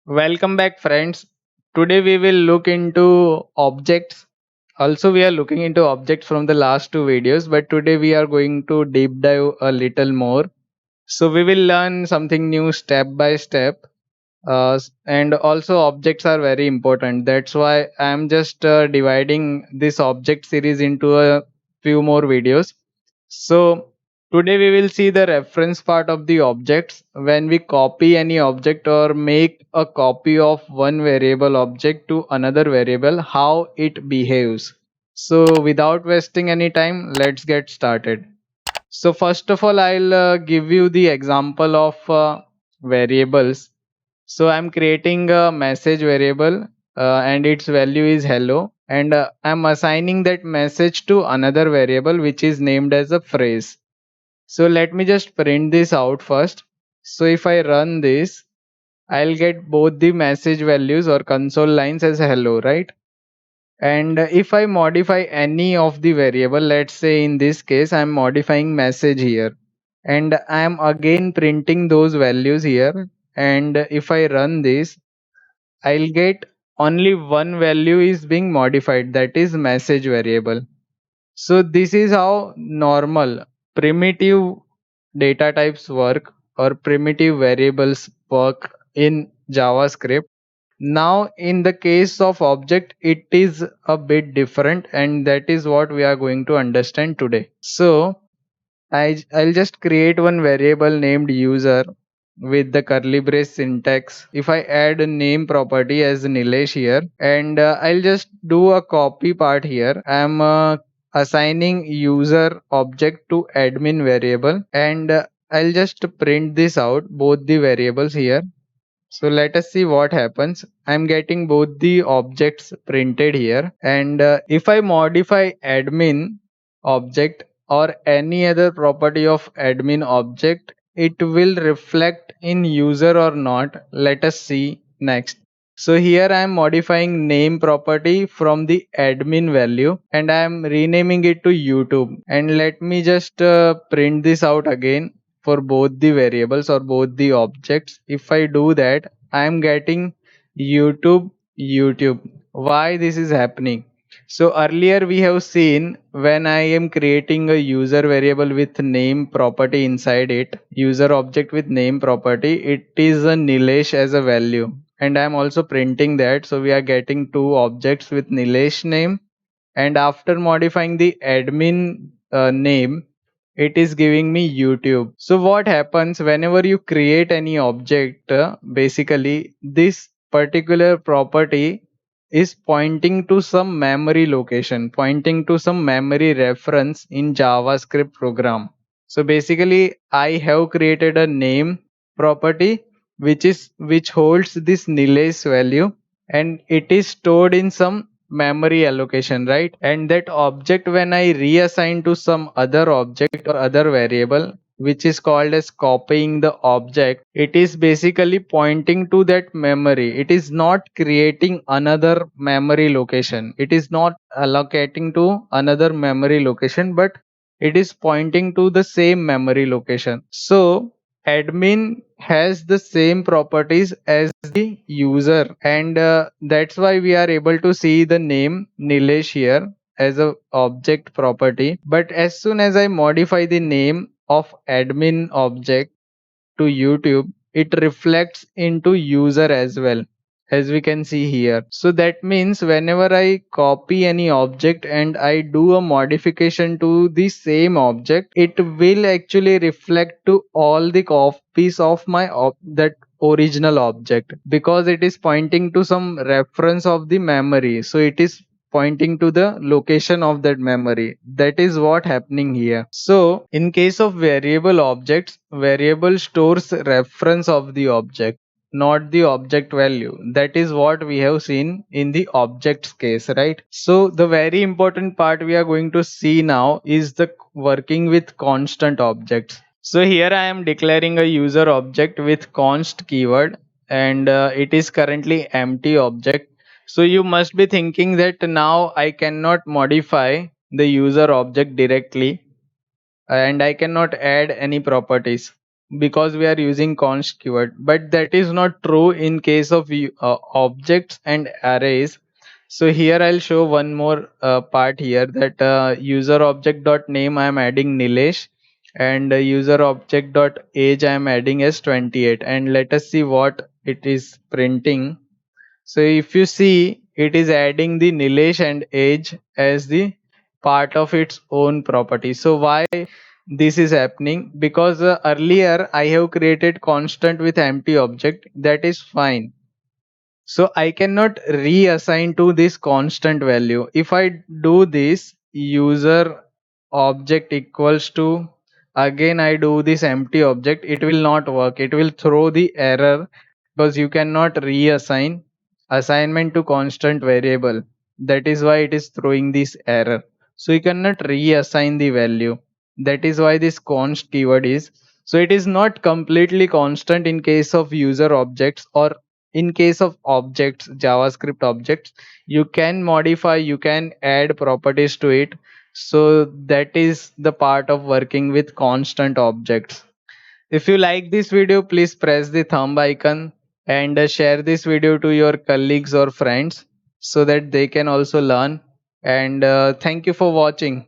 Welcome back, friends. Today we will look into objects. Also, we are looking into objects from the last two videos, but today we are going to deep dive a little more. So, we will learn something new step by step. And also, objects are very important. That's why I am just dividing this object series into a few more videos. So today we will see the reference part of the objects. When we copy any object or make a copy of one variable object to another variable, how it behaves. So without wasting any time, let's get started. So first of all, I'll give you the example of variables. So I'm creating a message variable and its value is hello, and I'm assigning that message to another variable which is named as a phrase. So let me just print this out first. So if I run this, I'll get both the message values or console lines as hello, right? And if I modify any of the variable, let's say in this case I'm modifying message here, and I'm again printing those values here, and if I run this, I'll get only one value is being modified, that is message variable. So this is how normal primitive data types work or primitive variables work in JavaScript. Now in the case of object, it is a bit different, and that is what we are going to understand today. So I'll just create one variable named user with the curly brace syntax. If I add a name property as Nilesh here, and I'll just do a copy part here. I'm assigning user object to admin variable, and I'll just print this out, both the variables here. So let us see what happens. I'm getting both the objects printed here, and if I modify admin object or any other property of admin object, it will reflect in user or not. Let us see next. So here I am modifying name property from the admin value, and I am renaming it to YouTube. And let me just print this out again for both the variables or both the objects. If I do that, I am getting YouTube. Why this is happening? So earlier we have seen, when I am creating a user variable with name property inside it, user object with name property, it is a Nilesh as a value, and I am also printing that. So we are getting two objects with Nilesh name, and after modifying the admin name, it is giving me YouTube. So what happens whenever you create any object, basically this particular property is pointing to some memory location, pointing to some memory reference in JavaScript program. So basically I have created a name property which holds this Nilesh value, and it is stored in some memory allocation, right? And that object, when I reassign to some other object or other variable, which is called as copying the object, it is basically pointing to that memory. It is not creating another memory location, it is not allocating to another memory location, but it is pointing to the same memory location. So admin has the same properties as the user, and that's why we are able to see the name Nilesh here as a object property. But as soon as I modify the name of admin object to YouTube, it reflects into user as well, as we can see here. So that means whenever I copy any object and I do a modification to the same object, it will actually reflect to all the copies of my that original object, because it is pointing to some reference of the memory. So it is pointing to the location of that memory. That is what happening here. So in case of variable objects, variable stores reference of the object, not the object value. That is what we have seen in the objects case, right? So the very important part we are going to see now is the working with constant objects. So here I am declaring a user object with const keyword, and it is currently empty object. So you must be thinking that now I cannot modify the user object directly, and I cannot add any properties. because we are using const keyword, but that is not true in case of objects and arrays. So here I'll show one more part here, that user object dot name I am adding Nilesh, and user object dot age I am adding as 28, and let us see what it is printing. So if you see, it is adding the Nilesh and age as the part of its own property. So why this is happening? Because earlier I have created constant with empty object, that is fine. So I cannot reassign to this constant value. If I do this user object equals to, again I do this empty object, it will not work. It will throw the error because you cannot reassign assignment to constant variable. That is why it is throwing this error. So you cannot reassign the value. That is why this const keyword is. So it is not completely constant in case of user objects, or in case of objects, javascript objects, you can modify, you can add properties to it. So that is the part of working with constant objects. If you like this video, please press the thumb icon, and share this video to your colleagues or friends so that they can also learn. And thank you for watching.